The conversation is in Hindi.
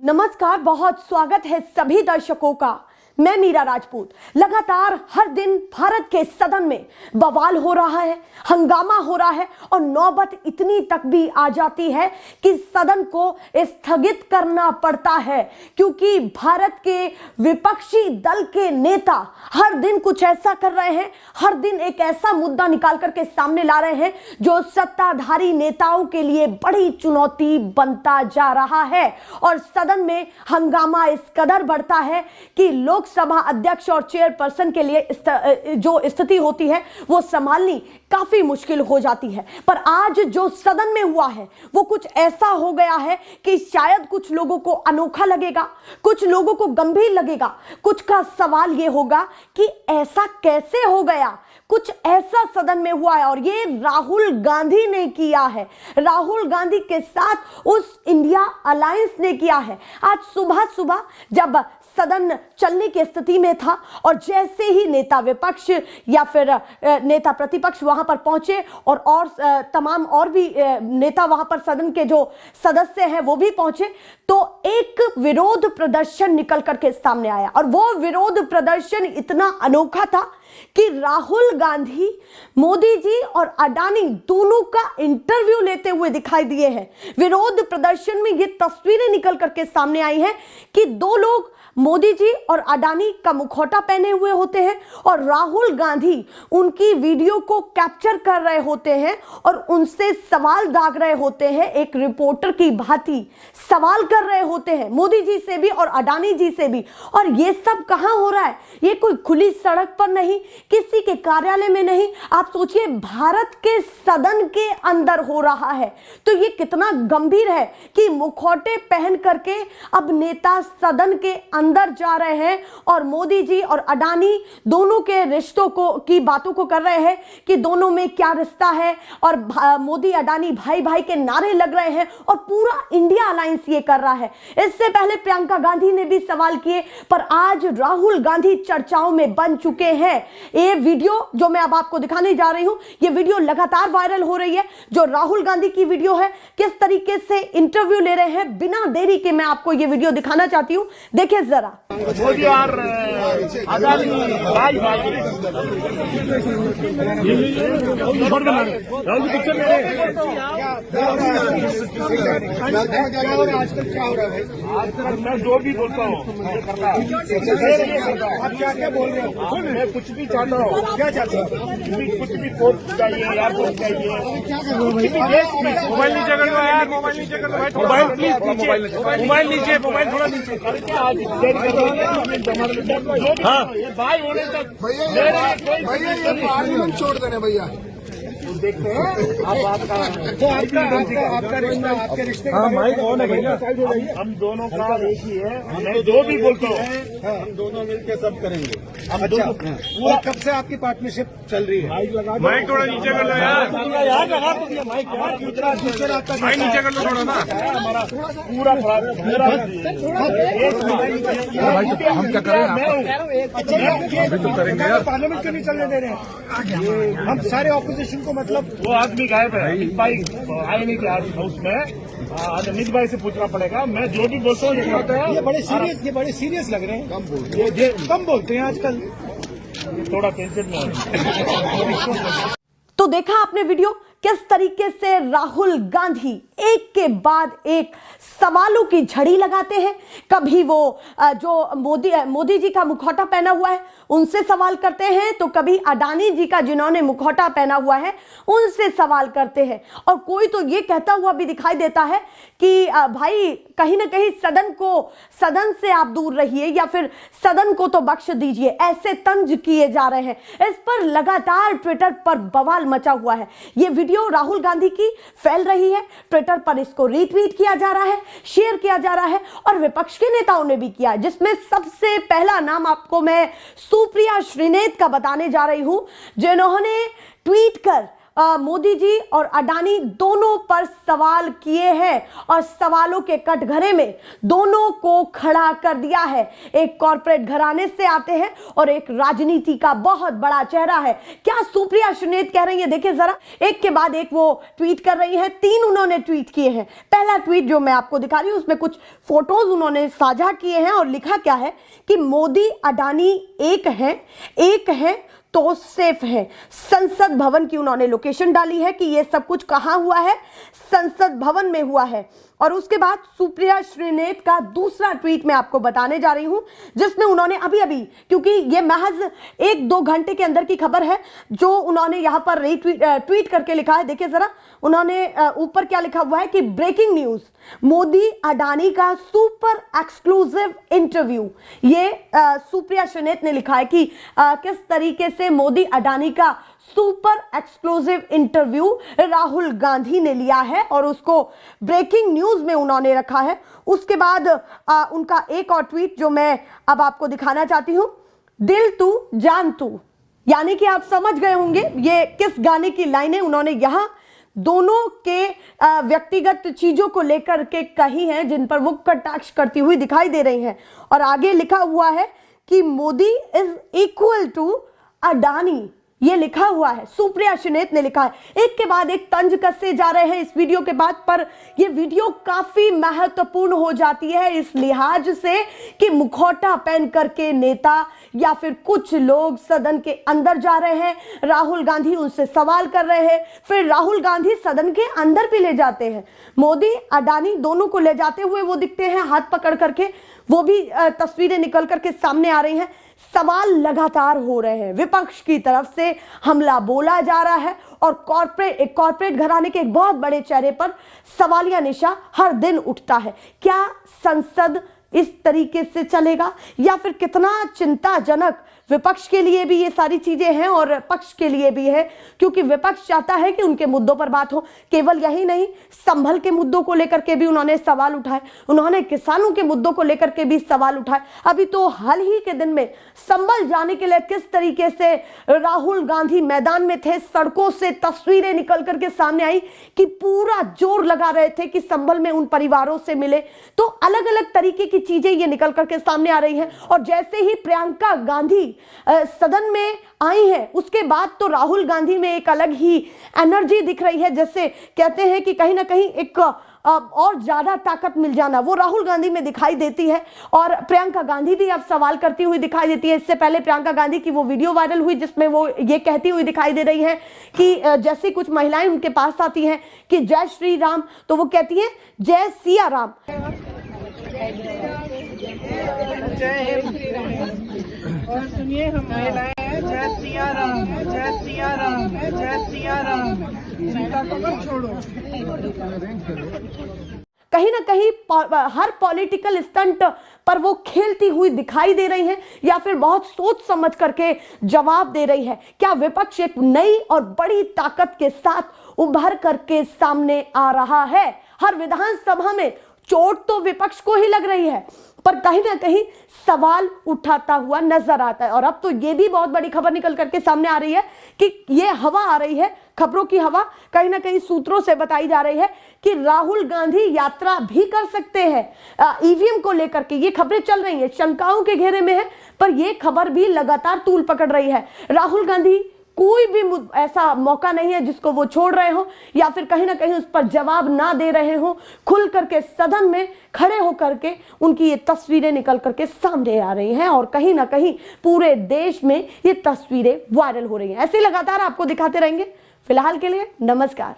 नमस्कार, बहुत स्वागत है सभी दर्शकों का। मैं मीरा राजपूत। लगातार हर दिन भारत के सदन में बवाल हो रहा है, हंगामा हो रहा है और नौबत इतनी तक भी आ जाती है कि सदन को स्थगित करना पड़ता है, क्योंकि भारत के विपक्षी दल के नेता हर दिन कुछ ऐसा कर रहे हैं, हर दिन एक ऐसा मुद्दा निकाल करके सामने ला रहे हैं जो सत्ताधारी नेताओं के लिए बड़ी चुनौती बनता जा रहा है। और सदन में हंगामा इस कदर बढ़ता है कि लोकसभा अध्यक्ष और चेयरपर्सन के लिए जो स्थिति होती है वो संभालनी काफी मुश्किल हो जाती है। पर आज जो सदन में हुआ है वो कुछ ऐसा हो गया है कि शायद कुछ लोगों को अनोखा लगेगा, कुछ लोगों को गंभीर लगेगा, कुछ का सवाल ये होगा कि ऐसा कैसे हो गया। कुछ ऐसा सदन में हुआ है और ये राहुल गांधी ने किया है, राहुल गांधी के साथ उस इंडिया अलायंस ने किया है। आज सुबह सुबह जब सदन चलने की स्थिति में था और जैसे ही नेता विपक्ष या फिर नेता प्रतिपक्ष वहां पर पहुंचे और तमाम और भी नेता वहां पर सदन के जो सदस्य हैं वो भी पहुंचे, तो एक विरोध प्रदर्शन निकल करके सामने आया। और वो विरोध प्रदर्शन इतना अनोखा था कि राहुल गांधी मोदी जी और अडानी दोनों का इंटरव्यू लेते हुए दिखाई दिए हैं। विरोध प्रदर्शन में ये तस्वीरें निकल करके सामने आई हैं कि दो लोग मोदी जी और अडानी का मुखौटा पहने हुए होते हैं और राहुल गांधी उनकी वीडियो को कैप्चर कर रहे होते हैं और उनसे सवाल दाग रहे होते हैं, एक रिपोर्टर की भांति सवाल कर रहे होते हैं मोदी जी से भी और अडानी जी से भी। और ये सब कहां हो रहा है? ये कोई खुली सड़क पर नहीं, किसी के कार्यालय में नहीं, आप सोचिए भारत के सदन के अंदर हो रहा है। तो ये कितना गंभीर है कि मुखौटे पहन करके अब नेता सदन के अंदर जा रहे हैं और मोदी जी और अडानी दोनों के रिश्तों को की बातों को कर रहे हैं कि दोनों में क्या रिश्ता है और मोदी अडानी भाई भाई के नारे लग रहे हैं और पूरा इंडिया अलायंस ये कर रहा है। इससे पहले प्रियंका गांधी ने भी सवाल किए, पर आज राहुल गांधी चर्चाओं में बन चुके हैं। ये वीडियो जो मैं अब आपको दिखाने जा रही हूं, ये वीडियो लगातार वायरल हो रही है, जो राहुल गांधी की वीडियो है, किस तरीके से इंटरव्यू ले रहे हैं। बिना देरी के मैं आपको ये वीडियो दिखाना चाहती हूं, देखिए जरा। मोदी और अदानी भाई भाई आजकल क्या हो रहा है? आजकल मैं जो भी बोलता हूँ आप क्या क्या बोल रहे हो? मैं कुछ भी चाहता हूँ। क्या चाहते हो? कुछ भी कोर्ट चाहिए या कोर्ट चाहिए। मोबाइल नीचे कर लो यार, मोबाइल नीचे कर लो, मोबाइल प्लीज, मोबाइल नीचे, मोबाइल थोड़ा नीचे करके आज हाँ भाई होने तक भैया ये पार्लियामेंट छोड़ देने भैया। देखते हैं आप आपका रिश्ता आपके रिश्ते हाँ माइक कौन है भैया? हम दोनों का एक ही है। मैं जो भी बोलता हूँ हम दोनों मिलकर सब करेंगे। अच्छा, और कब से आपकी पार्टनरशिप चल रही है? माइक थोड़ा नीचे कर लो यार लगा तो दिया माइक यार, फ्यूचर आपका माइक नीचे कर लो थोड़ा ना। हमारा पूरा हम क्या करें? पार्लियामेंट क्यों नहीं चलने दे रहे हैं? हम सारे ऑपोजिशन को मतलब वो आदमी गायब है, अमित भाई आए नहीं थे आज हाउस में। अमित भाई से पूछना पड़ेगा। मैं जो भी बोलता हूँ ये बड़े सीरियस लग रहे हैं। कम बोलते हैं आजकल, थोड़ा टेंशन में। तो देखा आपने वीडियो, किस तरीके से राहुल गांधी एक के बाद एक सवालों की झड़ी लगाते हैं। कभी वो जो मोदी जी का मुखौटा पहना हुआ है उनसे सवाल करते हैं, तो कभी अडानी जी का जिन्होंने मुखौटा पहना हुआ है उनसे सवाल करते हैं। और कोई तो ये कहता हुआ भी दिखाई देता है कि भाई कहीं ना कहीं सदन से आप दूर रहिए या फिर सदन को तो बख्श दीजिए, ऐसे तंज किए जा रहे हैं। इस पर लगातार ट्विटर पर बवाल मचा हुआ है। ये वीडियो राहुल गांधी की फैल रही है, ट्विटर पर इसको रीट्वीट किया जा रहा है, शेयर किया जा रहा है और विपक्ष के नेताओं ने भी किया है, जिसमें सबसे पहला नाम आपको मैं सुप्रिया श्रीनेत का बताने जा रही हूं, जिन्होंने ट्वीट कर मोदी जी और अडानी दोनों पर सवाल किए हैं और सवालों के कटघरे में दोनों को खड़ा कर दिया है। एक कॉर्पोरेट घराने से आते हैं और एक राजनीति का बहुत बड़ा चेहरा है। क्या सुप्रिया श्रीनेत कह रही है, देखिए जरा, एक के बाद एक वो ट्वीट कर रही है। 3 उन्होंने ट्वीट किए हैं। पहला ट्वीट जो मैं आपको दिखा रही हूं उसमें कुछ फोटोज उन्होंने साझा किए हैं और लिखा क्या है कि मोदी अडानी एक है तो सेफ है। संसद भवन की उन्होंने लोकेशन डाली है कि यह सब कुछ कहां हुआ है, संसद भवन में हुआ है। और उसके बाद सुप्रिया श्रीनेत का दूसरा ट्वीट मैं आपको बताने जा रही हूं जिसमें उन्होंने अभी क्योंकि ये महज 1-2 घंटे के अंदर की खबर है जो उन्होंने यहां पर ट्वीट करके लिखा है। देखिए जरा, उन्होंने ऊपर क्या लिखा हुआ है कि ब्रेकिंग न्यूज, मोदी अडानी का सुपर एक्सक्लूसिव इंटरव्यू। ये सुप्रिया श्रीनेत ने लिखा है कि किस तरीके से मोदी अडानी का super exclusive interview Rahul Gandhi ने लिया है और उसको ब्रेकिंग न्यूज में उन्होंने रखा है। उसके बाद उनका एक और ट्वीट जो मैं अब आपको दिखाना चाहती हूं, दिल तू जान तू, यानी कि आप समझ गए होंगे ये किस गाने की लाइनें उन्होंने यहां दोनों के व्यक्तिगत चीजों को लेकर के कही हैं जिन पर वो कटाक्ष करती हुई दिखाई दे रही हैं। और आगे लिखा हुआ है कि Modi is equal to Adani, ये लिखा हुआ है, सुप्रिया श्रीनेत ने लिखा है। एक के बाद एक तंज कसते जा रहे हैं इस वीडियो के बाद, पर यह वीडियो काफी महत्वपूर्ण हो जाती है इस लिहाज से कि मुखौटा पहन करके नेता या फिर कुछ लोग सदन के अंदर जा रहे हैं, राहुल गांधी उनसे सवाल कर रहे हैं, फिर राहुल गांधी सदन के अंदर भी ले जाते हैं। मोदी अडानी दोनों को ले जाते हुए वो दिखते हैं हाथ पकड़ करके, वो भी तस्वीरें निकल करके सामने आ रही हैं। सवाल लगातार हो रहे हैं, विपक्ष की तरफ से हमला बोला जा रहा है और कॉर्पोरेट घराने के एक बहुत बड़े चेहरे पर सवालिया निशान हर दिन उठता है। क्या संसद इस तरीके से चलेगा या फिर कितना चिंताजनक विपक्ष के लिए भी ये सारी चीजें हैं और पक्ष के लिए भी है, क्योंकि विपक्ष चाहता है कि उनके मुद्दों पर बात हो। केवल यही नहीं, संभल के मुद्दों को लेकर के भी उन्होंने सवाल उठाए, उन्होंने किसानों के मुद्दों को लेकर के भी सवाल उठाए। अभी तो हाल ही के दिन में संभल जाने के लिए किस तरीके से राहुल गांधी मैदान में थे, सड़कों से तस्वीरें निकल करके सामने आई कि पूरा जोर लगा रहे थे कि संभल में उन परिवारों से मिले। तो अलग अलग तरीके की चीजें ये निकल करके सामने आ रही हैं। और जैसे ही प्रियंका गांधी सदन में आई हैं, उसके बाद तो राहुल गांधी में एक अलग ही एनर्जी दिख रही है, जैसे कहते हैं कि कहीं ना कहीं एक और ज्यादा ताकत मिल जाना वो राहुल गांधी में दिखाई देती है। और प्रियंका गांधी भी अब सवाल करती हुई दिखाई देती है। इससे पहले प्रियंका गांधी की वो वीडियो वायरल हुई जिसमें वो ये कहती हुई दिखाई दे रही है कि जैसे कुछ महिलाएं उनके पास आती हैं कि जय श्री राम, तो वो कहती हैं जय सिया राम। और सुनिए, हम महिलाएं हैं, जय सिया राम, जय सिया राम, जय सिया राम, सीता को मत छोड़ो। कहीं ना कहीं हर पॉलिटिकल स्टंट पर वो खेलती हुई दिखाई दे रही हैं या फिर बहुत सोच समझ करके जवाब दे रही है। क्या विपक्ष एक नई और बड़ी ताकत के साथ उभर करके सामने आ रहा है? हर विधानसभा में चोट तो विपक्ष को ही लग रही है, पर कहीं ना कहीं सवाल उठाता हुआ नजर आता है। और अब तो ये भी बहुत बड़ी खबर निकल करके सामने आ रही है कि ये हवा आ रही है, खबरों की हवा कहीं ना कहीं सूत्रों से बताई जा रही है कि राहुल गांधी यात्रा भी कर सकते हैं ईवीएम को लेकर के। ये खबरें चल रही हैं, शंकाओं के घेरे में है, पर ये खबर भी लगातार तूल पकड़ रही है। राहुल गांधी कोई भी ऐसा मौका नहीं है जिसको वो छोड़ रहे हो या फिर कहीं ना कहीं उस पर जवाब ना दे रहे हो। खुल करके सदन में खड़े होकर के उनकी ये तस्वीरें निकल करके सामने आ रही हैं और कहीं ना कहीं पूरे देश में ये तस्वीरें वायरल हो रही हैं। ऐसे लगातार आपको दिखाते रहेंगे। फिलहाल के लिए नमस्कार।